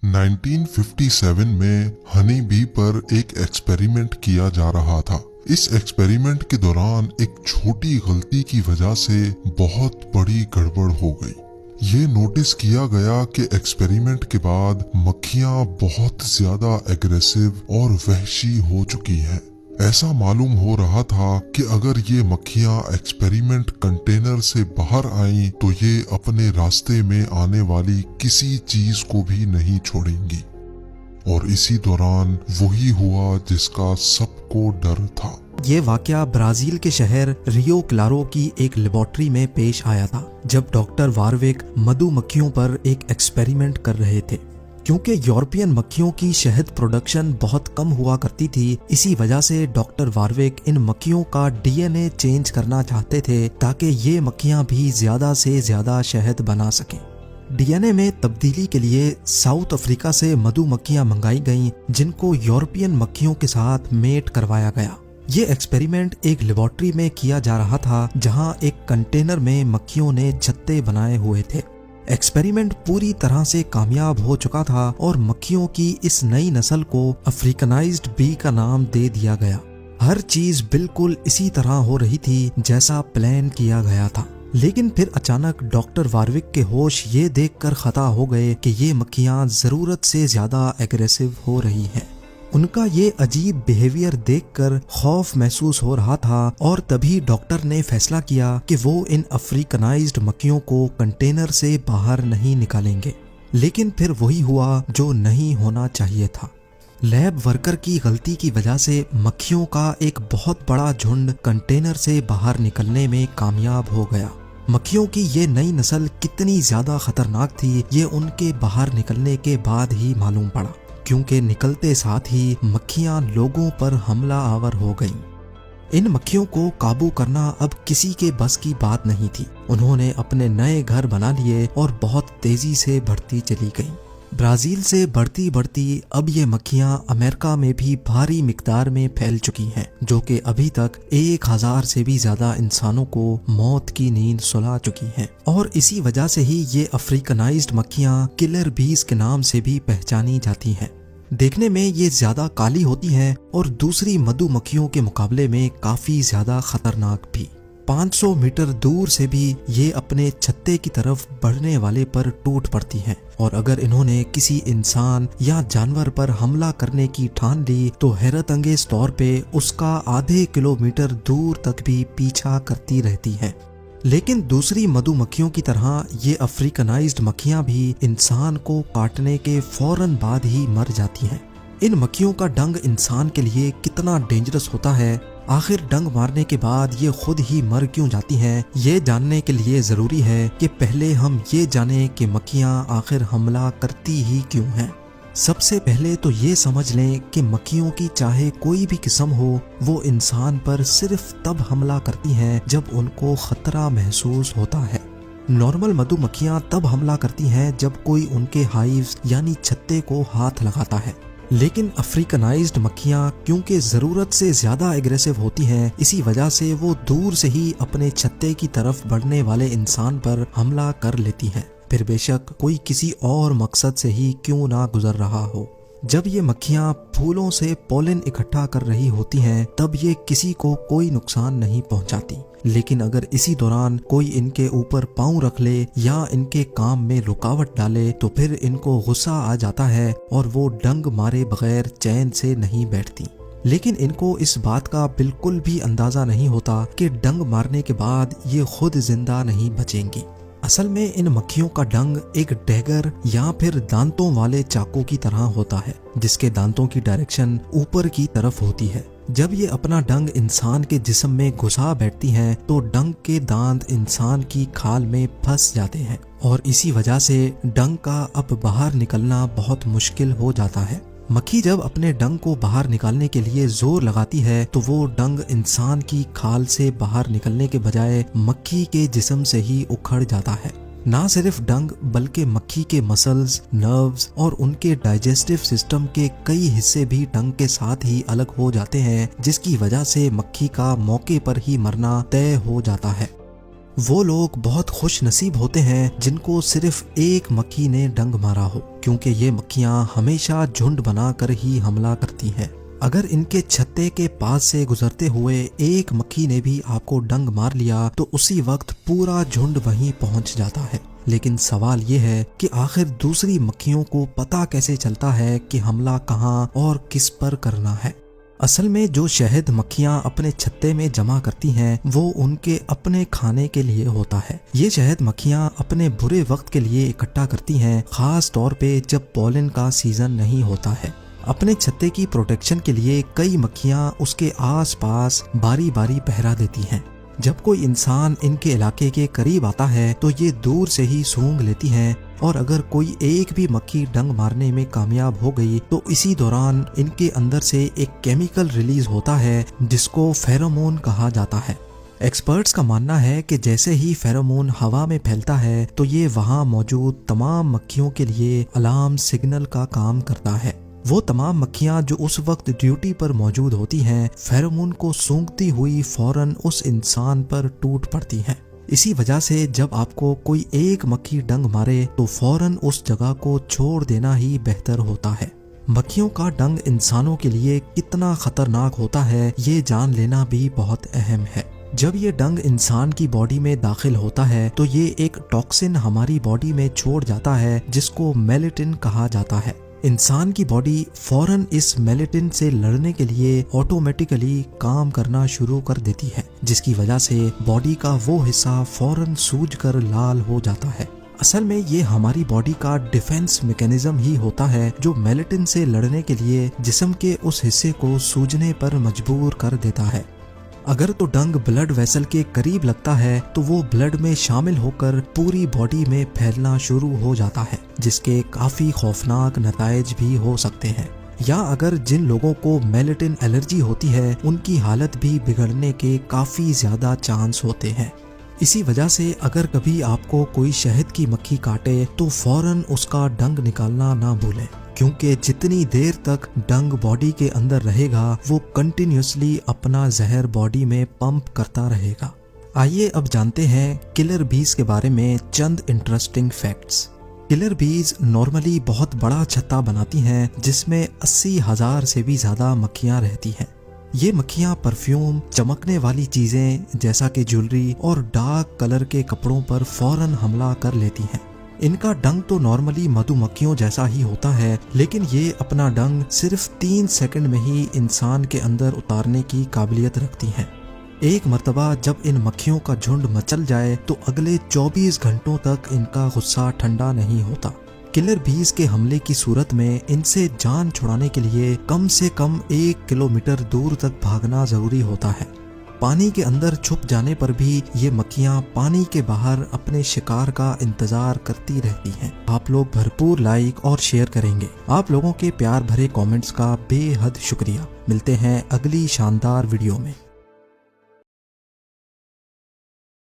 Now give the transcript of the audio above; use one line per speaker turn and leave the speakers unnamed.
1957 में honey bee पर एक एक्सपेरिमेंट किया जा रहा था। इस एक्सपेरिमेंट के दौरान एक छोटी गलती की वजह से बहुत बड़ी गड़बड़ हो गई। ये नोटिस किया गया कि एक्सपेरिमेंट के बाद मक्खियां बहुत ज्यादा एग्रेसिव और वहशी हो चुकी हैं। ऐसा मालूम हो रहा था कि अगर ये मक्खियां एक्सपेरिमेंट कंटेनर से बाहर आईं तो ये अपने रास्ते में आने वाली किसी चीज को भी नहीं छोड़ेंगी। और इसी दौरान वही हुआ जिसका सबको डर था।
ये वाकया ब्राजील के शहर रियो क्लारो की एक लेबोरेटरी में पेश आया था, जब डॉक्टर वारविक मधुमक्खियों पर एक एक्सपेरिमेंट कर रहे थे। क्योंकि यूरोपियन मक्खियों की शहद प्रोडक्शन बहुत कम हुआ करती थी, इसी वजह से डॉक्टर वारविक इन मक्खियों का डीएनए चेंज करना चाहते थे ताकि ये मक्खियां भी ज्यादा से ज्यादा शहद बना सकें। डीएनए में तब्दीली के लिए साउथ अफ्रीका से मधुमक्खियां मंगाई गईं, जिनको यूरोपियन मक्खियों के साथ मेट करवाया गया। ये एक्सपेरिमेंट एक लेबोरेटरी में किया जा रहा था, जहां एक कंटेनर में मक्खियों ने छत्ते बनाए हुए थे। एक्सपेरिमेंट पूरी तरह से कामयाब हो चुका था और मक्खियों की इस नई नस्ल को अफ्रीकनाइज्ड बी का नाम दे दिया गया। हर चीज बिल्कुल इसी तरह हो रही थी जैसा प्लान किया गया था। लेकिन फिर अचानक डॉक्टर वारविक के होश ये देखकर खता हो गए कि ये मक्खियां जरूरत से ज्यादा एग्रेसिव हो रही हैं। उनका ये अजीब बिहेवियर देखकर खौफ महसूस हो रहा था और तभी डॉक्टर ने फैसला किया कि वो इन अफ्रीकनाइज्ड मक्खियों को कंटेनर से बाहर नहीं निकालेंगे। लेकिन फिर वही हुआ जो नहीं होना चाहिए था। लैब वर्कर की गलती की वजह से मक्खियों का एक बहुत बड़ा झुंड कंटेनर से बाहर निकलने में कामयाब हो गया। मक्खियों की ये नई नस्ल कितनी ज्यादा खतरनाक थी, ये उनके बाहर निकलने के बाद ही मालूम पड़ा, क्योंकि निकलते साथ ही मक्खियां लोगों पर हमला आवर हो गईं। इन मक्खियों को काबू करना अब किसी के बस की बात नहीं थी। उन्होंने अपने नए घर बना लिए और बहुत तेजी से बढ़ती चली गईं। ब्राजील से बढ़ती बढ़ती अब ये मक्खियां अमेरिका में भी भारी मिकदार में फैल चुकी हैं, जो कि अभी तक 1000 से भी ज्यादा इंसानों को मौत की नींद सुला चुकी हैं। और इसी वजह से ही ये अफ्रीकनाइज्ड मक्खियां किलर बीज के नाम से भी पहचानी जाती हैं। देखने में ये ज्यादा काली होती हैं और दूसरी मधुमक्खियों के मुकाबले में काफी ज्यादा खतरनाक भी। 500 मीटर दूर से भी ये अपने छत्ते की तरफ बढ़ने वाले पर टूट पड़ती हैं और अगर इन्होंने किसी इंसान या जानवर पर हमला करने की ठान ली तो हैरत अंगेज तौर पे उसका आधे किलोमीटर दूर तक भी पीछा करती रहती हैं। लेकिन दूसरी मधुमक्खियों की तरह ये अफ्रीकनाइज्ड मक्खियां भी इंसान को काटने के फौरन बाद ही मर जाती हैं। इन मक्खियों का डंग इंसान के लिए कितना डेंजरस होता है, आखिर डंग मारने के बाद ये खुद ही मर क्यों जाती हैं, ये जानने के लिए जरूरी है कि पहले हम ये जानें कि मक्खियां आखिर हमला करती ही क्यों हैं। सबसे पहले तो ये समझ लें कि मक्खियों की चाहे कोई भी किस्म हो, वो इंसान पर सिर्फ तब हमला करती हैं जब उनको खतरा महसूस होता है। नॉर्मल मधुमक्खियां तब हमला करती हैं जब कोई उनके हाइव्स यानी छत्ते को हाथ लगाता है। लेकिन अफ्रीकनाइज्ड मक्खियां क्योंकि जरूरत से ज्यादा एग्रेसिव होती हैं, इसी वजह से वो दूर से ही अपने छत्ते की तरफ बढ़ने वाले इंसान पर हमला कर लेती हैं, फिर बेशक कोई किसी और मकसद से ही क्यों ना गुजर रहा हो। जब ये मक्खियां फूलों से पोलन इकट्ठा कर रही होती हैं तब ये किसी को कोई नुकसान नहीं पहुंचाती। लेकिन अगर इसी दौरान कोई इनके ऊपर पांव रख ले या इनके काम में रुकावट डाले तो फिर इनको गुस्सा आ जाता है और वो डंग मारे बगैर चैन से नहीं बैठती। लेकिन इनको इस बात का बिल्कुल भी अंदाजा नहीं होता कि डंग मारने के बाद ये खुद जिंदा नहीं बचेंगी। असल में इन मक्खियों का डंग एक डैगर या फिर दांतों वाले चाकू की तरह होता है, जिसके दांतों की डायरेक्शन ऊपर की तरफ होती है। जब ये अपना डंग इंसान के जिस्म में घुसा बैठती हैं तो डंग के दांत इंसान की खाल में फंस जाते हैं और इसी वजह से डंग का अब बाहर निकलना बहुत मुश्किल हो जाता है। मक्खी जब अपने डंग को बाहर निकालने के लिए जोर लगाती है तो वो डंग इंसान की खाल से बाहर निकलने के बजाय मक्खी के जिस्म से ही उखड़ जाता है। ना सिर्फ डंग बल्कि मक्खी के मसल्स, नर्व्स और उनके डाइजेस्टिव सिस्टम के कई हिस्से भी डंग के साथ ही अलग हो जाते हैं, जिसकी वजह से मक्खी का मौके पर ही मरना तय हो जाता है। वो लोग बहुत खुश नसीब होते हैं जिनको सिर्फ एक मक्खी ने डंग मारा हो, क्योंकि ये मक्खियां हमेशा झुंड बनाकर ही हमला करती हैं। अगर इनके छत्ते के पास से गुजरते हुए एक मक्खी ने भी आपको डंग मार लिया तो उसी वक्त पूरा झुंड वहीं पहुंच जाता है। लेकिन सवाल ये है कि आखिर दूसरी मक्खियों को पता कैसे चलता है कि हमला कहाँ और किस पर करना है। असल में जो शहद मक्खियां अपने छत्ते में जमा करती हैं वो उनके अपने खाने के लिए होता है। ये शहद मक्खियां अपने बुरे वक्त के लिए इकट्ठा करती हैं, खास तौर पे जब पॉलन का सीजन नहीं होता है। अपने छत्ते की प्रोटेक्शन के लिए कई मक्खियां उसके आसपास बारी बारी पहरा देती हैं। जब कोई इंसान इनके इलाके के करीब आता है तो ये दूर से ही सूंघ लेती हैं, और अगर कोई एक भी मक्खी डंग मारने में कामयाब हो गई तो इसी दौरान इनके अंदर से एक केमिकल रिलीज होता है जिसको फेरोमोन कहा जाता है। एक्सपर्ट्स का मानना है कि जैसे ही फेरोमोन हवा में फैलता है तो ये वहाँ मौजूद तमाम मक्खियों के लिए अलार्म सिग्नल का काम करता है। वो तमाम मक्खियां जो उस वक्त ड्यूटी पर मौजूद होती हैं, फेरोमोन को सूंघती हुई फौरन उस इंसान पर टूट पड़ती हैं। इसी वजह से जब आपको कोई एक मक्खी डंग मारे तो फौरन उस जगह को छोड़ देना ही बेहतर होता है। मक्खियों का डंग इंसानों के लिए कितना खतरनाक होता है ये जान लेना भी बहुत अहम है। जब ये डंग इंसान की बॉडी में दाखिल होता है तो ये एक टॉक्सिन हमारी बॉडी में छोड़ जाता है जिसको मेलेटिन कहा जाता है। इंसान की बॉडी फौरन इस मेलेटिन से लड़ने के लिए ऑटोमेटिकली काम करना शुरू कर देती है, जिसकी वजह से बॉडी का वो हिस्सा फौरन सूजकर लाल हो जाता है। असल में ये हमारी बॉडी का डिफेंस मैकेनिज्म ही होता है जो मेलेटिन से लड़ने के लिए जिस्म के उस हिस्से को सूजने पर मजबूर कर देता है। अगर तो डंग ब्लड वेसल के करीब लगता है तो वो ब्लड में शामिल होकर पूरी बॉडी में फैलना शुरू हो जाता है, जिसके काफी खौफनाक नताइज भी हो सकते हैं। या अगर जिन लोगों को मेलेटिन एलर्जी होती है उनकी हालत भी बिगड़ने के काफी ज्यादा चांस होते हैं। इसी वजह से अगर कभी आपको कोई शहद की मक्खी काटे तो फौरन उसका डंग निकालना ना भूलें, क्योंकि जितनी देर तक डंग बॉडी के अंदर रहेगा वो कंटिन्यूसली अपना जहर बॉडी में पंप करता रहेगा। आइए अब जानते हैं किलर बीज के बारे में चंद इंटरेस्टिंग फैक्ट्स। किलर बीज नॉर्मली बहुत बड़ा छत्ता बनाती हैं जिसमें 80,000 से भी ज्यादा मक्खियां रहती हैं। ये मक्खियां परफ्यूम, चमकने वाली चीजें जैसा कि ज्वेलरी और डार्क कलर के कपड़ों पर फौरन हमला कर लेती हैं। इनका डंग तो नॉर्मली मधुमक्खियों जैसा ही होता है, लेकिन ये अपना डंग सिर्फ 3 सेकंड में ही इंसान के अंदर उतारने की काबिलियत रखती हैं। एक मर्तबा जब इन मक्खियों का झुंड मचल जाए तो अगले 24 घंटों तक इनका गुस्सा ठंडा नहीं होता। किलर बीज के हमले की सूरत में इनसे जान छुड़ाने के लिए कम से कम 1 किलोमीटर दूर तक भागना जरूरी होता है। पानी के अंदर छुप जाने पर भी ये मक्खियां पानी के बाहर अपने शिकार का इंतजार करती रहती हैं। आप लोग भरपूर लाइक और शेयर करेंगे। आप लोगों के प्यार भरे कमेंट्स का बेहद शुक्रिया। मिलते हैं अगली शानदार वीडियो में।